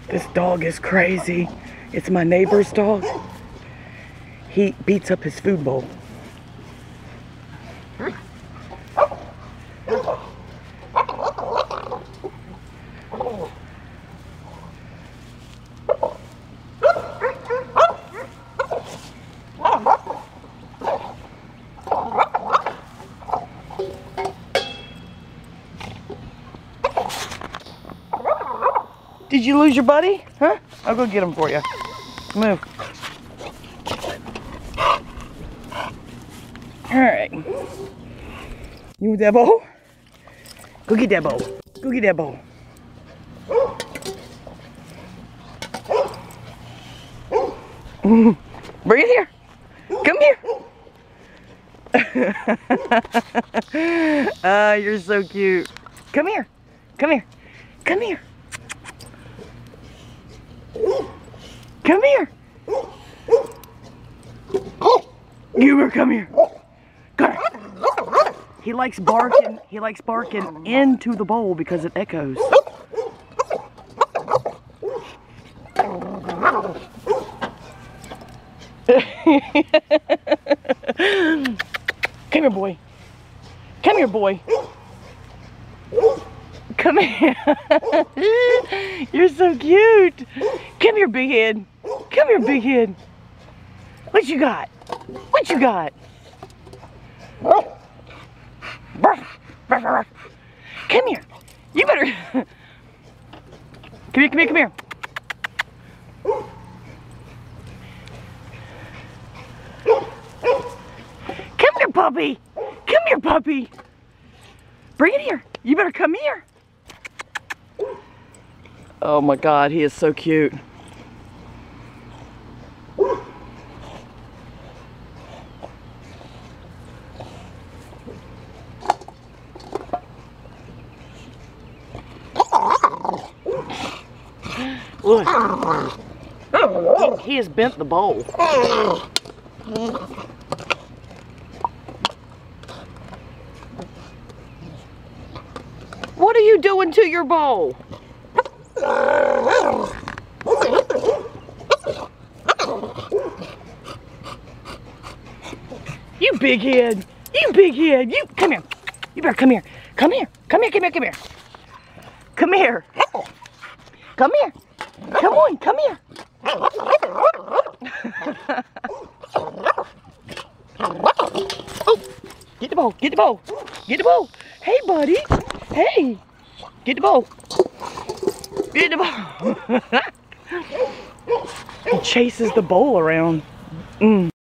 This dog is crazy. It's my neighbor's dog. He beats up his food bowl. Did you lose your buddy? Huh? I'll go get him for you. Move. Alright. You want that bowl? Go get that bowl. Go get that bowl. Bring it here. Come here. Ah, you're so cute. Come here. Come here. Come here. Come here. Goober, come here. Come here. He likes barking. He likes barking into the bowl because it echoes. Come here, boy. Come here, boy. Come here. You're so cute. Come here, big head. Come here, big head. What you got? What you got? Come here. You better. Come here, come here, come here. Come here, puppy. Come here, puppy. Bring it here. You better come here. Oh my God, he is so cute. Look, he has bent the bowl. What are you doing to your bowl? You big head. You big head. You come here. You better come here. Come here. Come here. Come here. Come here. Come here. Come here. Come on. Come here. Oh, get the bowl. Get the bowl. Get the bowl. Hey, buddy. Hey. Get the bowl. Get the bowl. He chases the bowl around.